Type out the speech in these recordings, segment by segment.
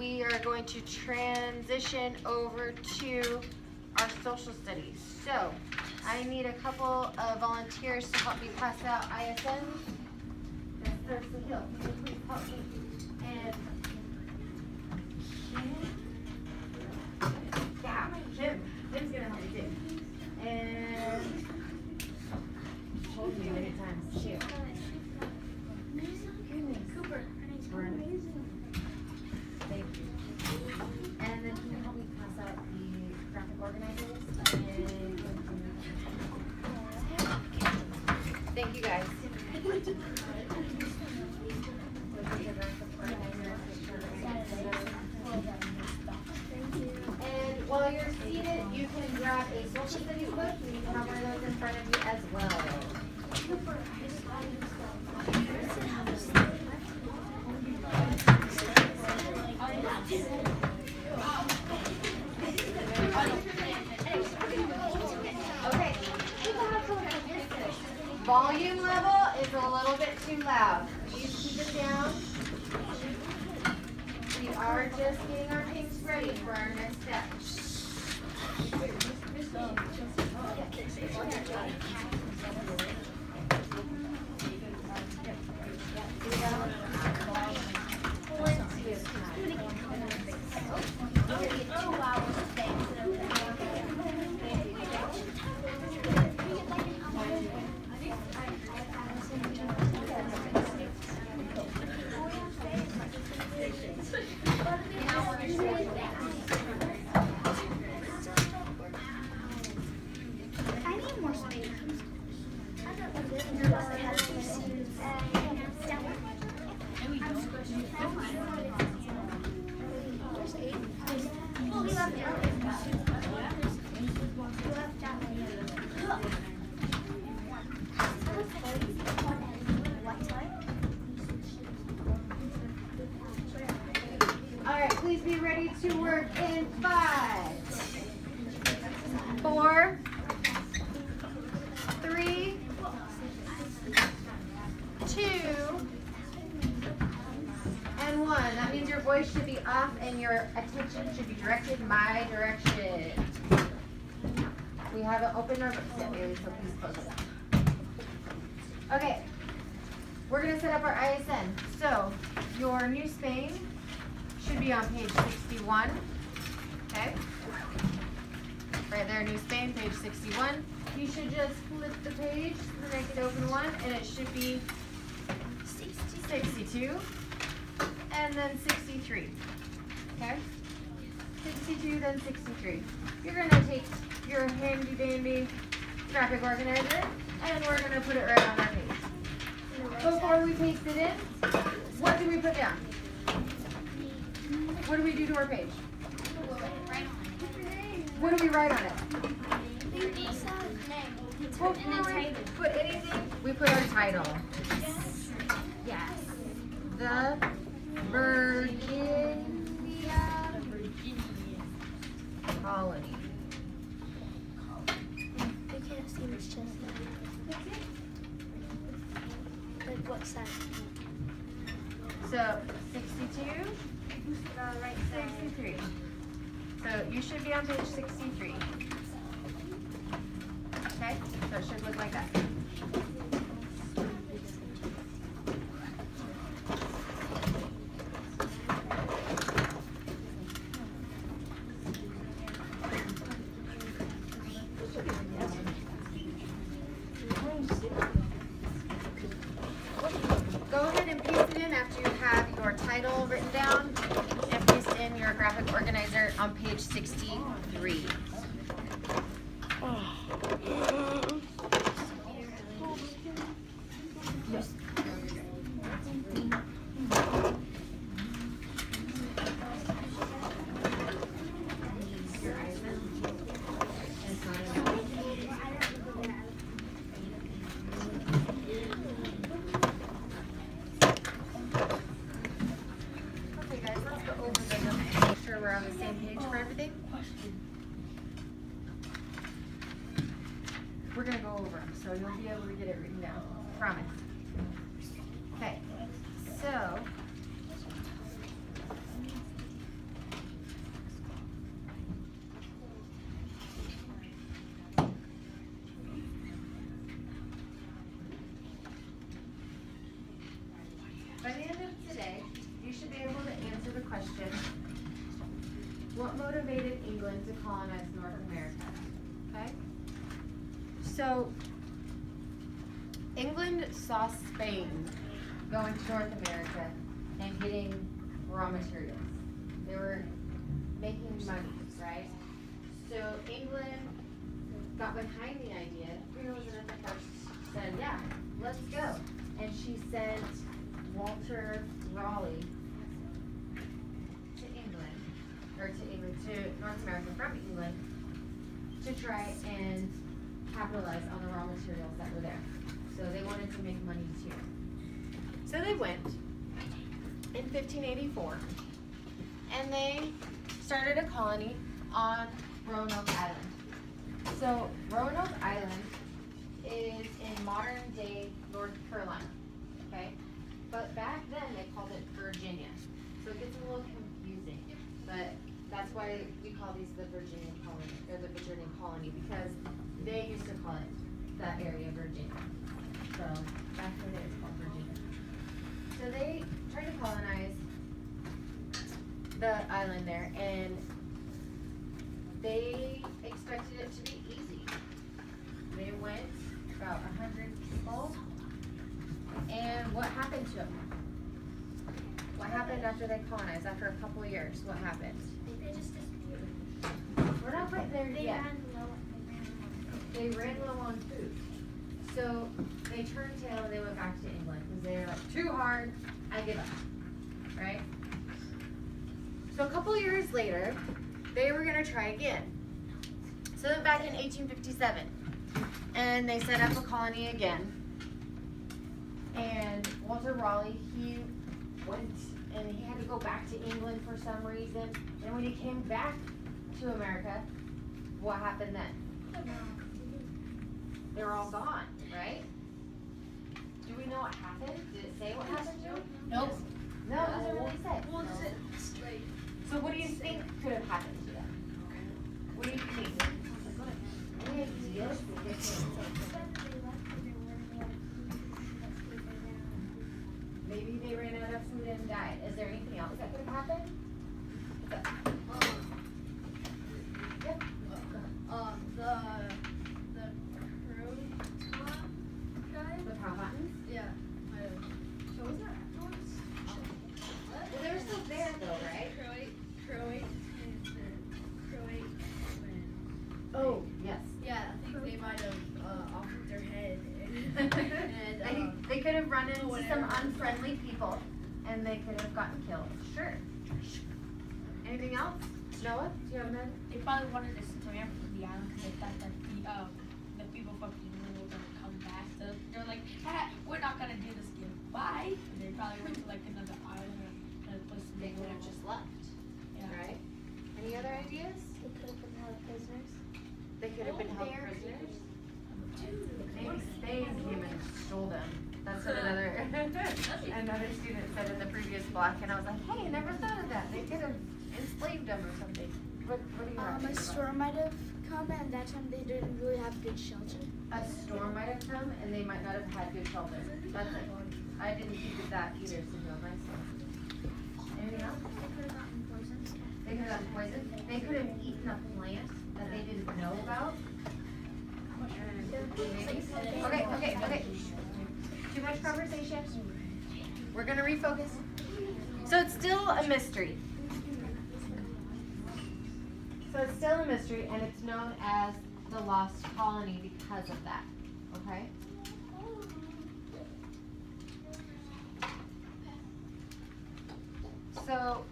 we are going to transition over to our social studies. So I need a couple of volunteers to help me pass out ISNs. Miss Thurston Hill, can you please help me? And yeah, Jim's gonna help me too. And told me many times too. Cooper. Thank you. And then can you help me pass out the graphic organizers? Thank you guys. And while you're seated, you can grab a social studies book and you can have one of those in front of you as well. Okay. Volume level is a little bit too loud. Please keep it down. We are just getting our things ready for our next step. Please be ready to work in 5, 4, 3, 2, and 1. That means your voice should be off and your attention should be directed my direction. We haven't opened our books yet, Bailey, so please close it up. Okay, we're going to set up our ISN. So, your new Spain should be on page 61, okay? Right there, New Spain, page 61. You should just flip the page to make it open one, and it should be 62, and then 63, okay? 62, then 63. You're gonna take your handy dandy graphic organizer, and we're gonna put it right on our page. Before we paste it in, what do we put down? What do we do to our page? What do we write on it? Before we put anything, we put our title. Yes. The Virginia Colony. We can't see Miss Chestnut. Like what side? So 62. Right 63. So you should be on page 63. Okay? So it should look like that. Go ahead and paste it in after you have your title written down and paste in your graphic organizer on page 63. We're on the same page for everything. We're going to go over them, so you'll be able to get it written down. Promise. Okay, so question. What motivated England to colonize North America? Okay? So, England saw Spain go into North America and getting raw materials. They were making money, right? So England got behind the idea. Queen Elizabeth I said, yeah, let's go. And she sent Walter Raleigh to North America from England to try and capitalize on the raw materials that were there. So they wanted to make money too. So they went in 1584 and they started a colony on Roanoke Island. So Roanoke Island is in modern day North Carolina, okay? But back then they called it Virginia. So it gets a little confusing, but that's why we call these the Virginian colony, or the Virginian colony, because they used to call it that area Virginia. So back in the day it's called Virginia. So they tried to colonize the island there, and they expected it to be easy. They went about 100 people, and what happened to them? What happened after they colonized? After a couple of years, what happened? They just disappeared. We're not quite there yet. They ran low on food. So they turned tail and they went back to England because they were like, too hard, I give up, right? So a couple years later, they were gonna try again. So then back in 1857, and they set up a colony again. And Walter Raleigh, he went and he had to go back to England for some reason. And when he came back to America, what happened then? They were all gone, right? Do we know what happened? Did it say what happened to them? Nope. No, it doesn't really say. Well, it's straight. So what do you think could have happened to them? What do you think? Any ideas? Maybe they ran out of food and died. Is there anything else that could have happened? Yep. The crew guy. The Powhatans? Yeah. So was that afterwards? Well, they're still there though, right? Croat. Oh, yes. Yeah, I think they might have offered their head. They could have run into some whatever. unfriendly people and they could have gotten killed. Sure. Anything else? Noah, do you have another? They probably wanted us to transfer from the island because they thought that the people from England were gonna come back. So they're like, we're not gonna do this again. Bye. And they probably went to like another island or another place. They would have just left, Yeah. right? Any other ideas? They could have been held prisoners. They could have been held prisoners. Maybe Spain came and stole them. That's what another student said in the previous block, and I was like, hey, I never thought of that. They could have enslaved them or something. What do you A reckon? storm might have come, and that time they didn't really have good shelter. A storm might have come, and they might not have had good shelter. That's it. I didn't think of that either, so no, nice one. Anything else? They could have gotten poisoned. They could have gotten poisoned. They could have eaten a plant that they didn't know about. Okay. Too much conversation. We're gonna refocus. So it's still a mystery. So it's still a mystery, and it's known as the lost colony because of that. Okay? So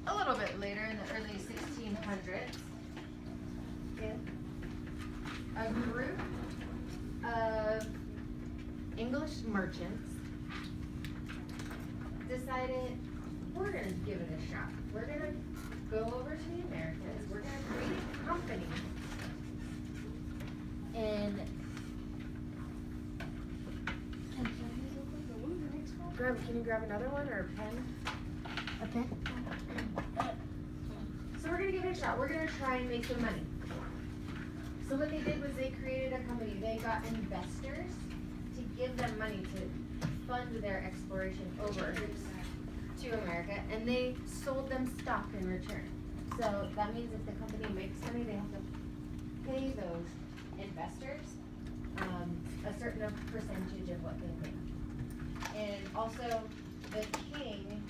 a little bit later, in the early 1600s, a group of English merchants decided, we're going to give it a shot. We're going to go over to the Americas. We're going to create a company. And can you grab another one or a pen? A pen? So we're going to give it a shot. We're going to try and make some money. So what they did was they created a company. They got investors to give them money to fund their exploration over to America, and they sold them stock in return. So that means if the company makes money, they have to pay those investors a certain percentage of what they make. And also, the king,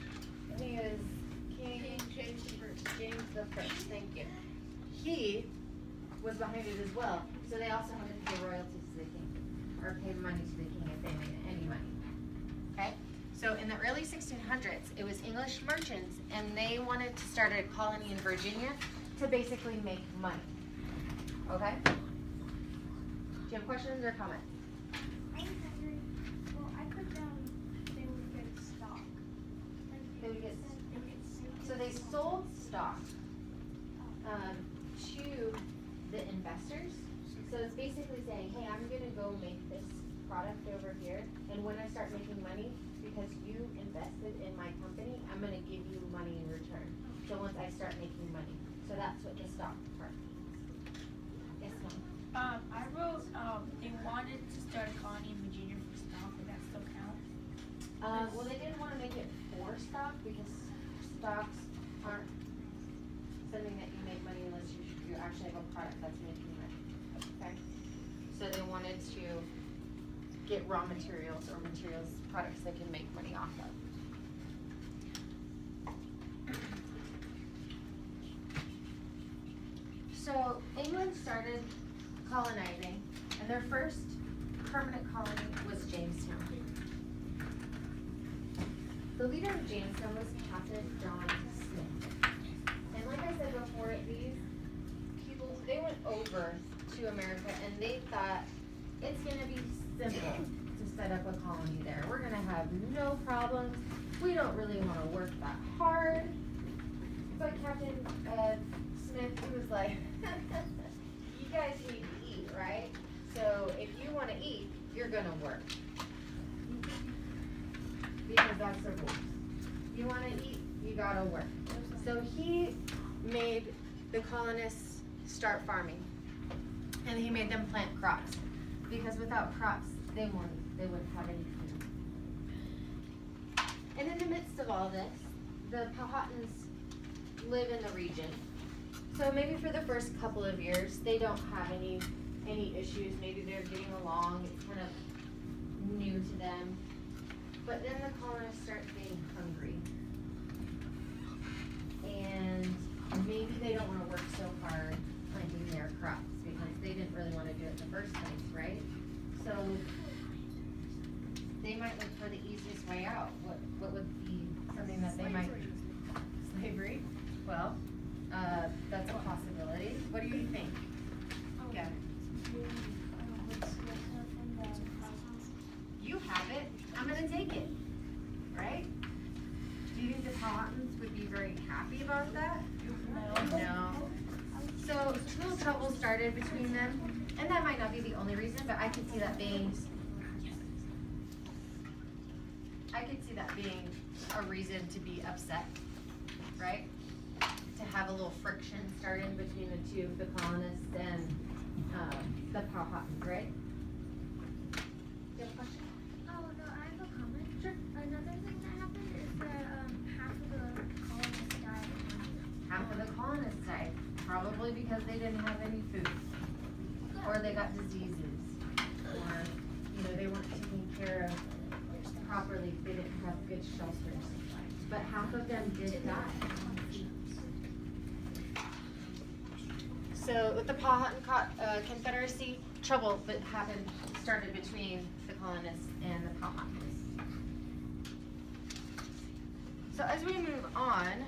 I think it was King James the First. James the First, thank you. He was behind it as well, so they also had to pay royalties to the king, or pay money to the king if they made any money. Okay? So in the early 1600s, it was English merchants, and they wanted to start a colony in Virginia to basically make money. Okay? Do you have questions or comments? I'm wondering, well, I put down they would get stock. They would get- They get So they sold stock to the investors. So it's basically saying, hey, I'm gonna go make this product over here, and when I start making money, because you invested in my company, I'm gonna give you money in return. So once I start making money, so that's what the stock part means. Yes, ma'am. I wrote, they wanted to start a colony in Virginia for stock, would that still count? Well, they didn't wanna make it for stock, because stocks aren't something that you make money unless you actually have a product that's making money, okay? So they wanted to get raw materials or products they can make money off of. So England started colonizing, and their first permanent colony was Jamestown. The leader of Jamestown was Captain John Smith. And like I said before, these people, they went over to America and they thought it's gonna be simple to set up a colony there. We're gonna have no problems. We don't really wanna work that hard. But Captain Smith, he was like, you guys need to eat, right? So if you wanna eat, you're gonna work. Because that's the rules. You wanna eat, you gotta work. So he made the colonists start farming. And he made them plant crops. Because without crops, they wouldn't have any food. And in the midst of all this, the Powhatans live in the region. So maybe for the first couple of years, they don't have any issues. Maybe they're getting along. It's kind of new to them. But then the colonists start getting hungry. And maybe they don't want to work so hard planting their crops because they didn't really want to do it in the first place, right? So they might look for the easiest way out. What would be something that they might... Slavery? Well, that's a possibility. What do you think? Yeah. You have it. I'm gonna take it. Right? Do you think the Powhatans would be very happy about that? No. So little trouble started between them, and that might not be the only reason, but I could see that being a reason to be upset, right? To have a little friction started between the two, the colonists and the Powhatans, right? Do you have a question? Oh, no, I have a comment. Sure. Another thing that happened is that half of the colonists died. Half of the colonists died, probably because they didn't have any food, or they got diseases, or they weren't taken care of properly. They didn't have good shelters. But half of them did die. So with the Powhatan Confederacy, trouble that started between the colonists and the Powhatans. So as we move on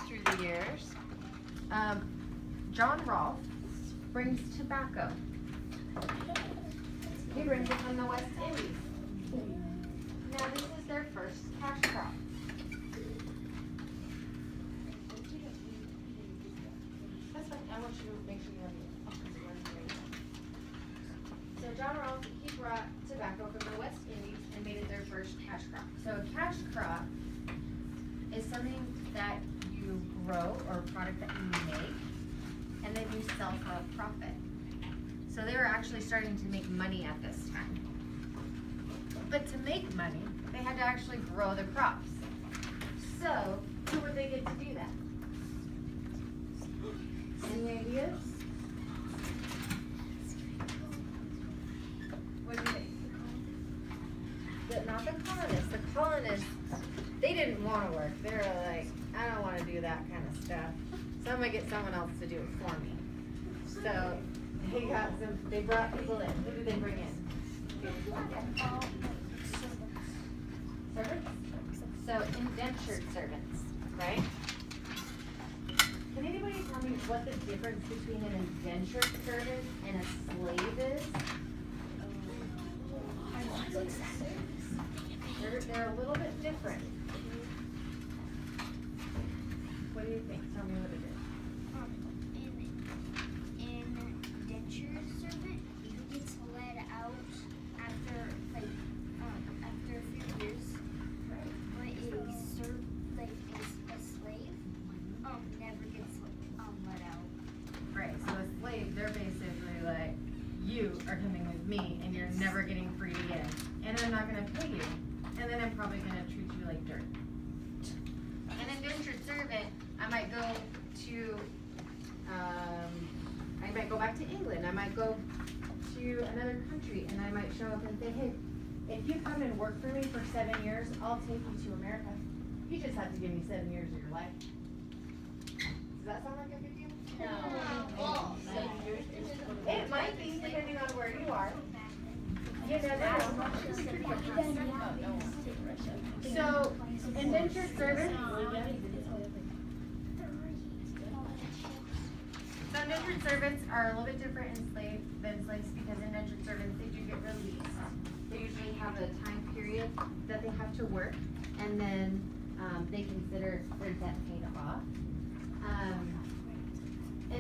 through the years, John Rolfe brings tobacco. He brings it from the West Indies. Now this is their first cash crop. That's fine. I want you to make sure you have it. So John Rolfe, he brought tobacco from the West Indies and made it their first cash crop. So a cash crop is something that you grow or a product that you make and then you sell for a profit. So they were actually starting to make money at this time. But to make money, they had to actually grow the crops. So, who would they get to do that? Any ideas? What do you think? Not the colonists. The colonists, they didn't want to work. They were like, I don't want to do that kind of stuff. So I'm gonna get someone else to do it for me. So they brought people in. Who did they bring in? Servants? So indentured servants, right? Can anybody tell me what the difference between an indentured servant and a slave is? They're a little bit different. What do you think? Tell me what it is. In indentured servant, he gets let out after after a few years. Right. But a slave never gets let out. Right, so a slave, they're basically like, you are coming with me and you're never getting free again. And I'm not gonna pay you. And then I'm probably gonna treat you like dirt. An indentured servant, I might go to, I might go back to England. I might go to another country and I might show up and say, hey, if you come and work for me for 7 years, I'll take you to America. You just have to give me 7 years of your life. Does that sound like a good deal? Well, It might be, depending on where you are. You never know. So, indentured servants. So indentured servants are a little bit different than slaves because indentured servants, they do get released. They usually have a time period that they have to work, and then they consider their debt paid off.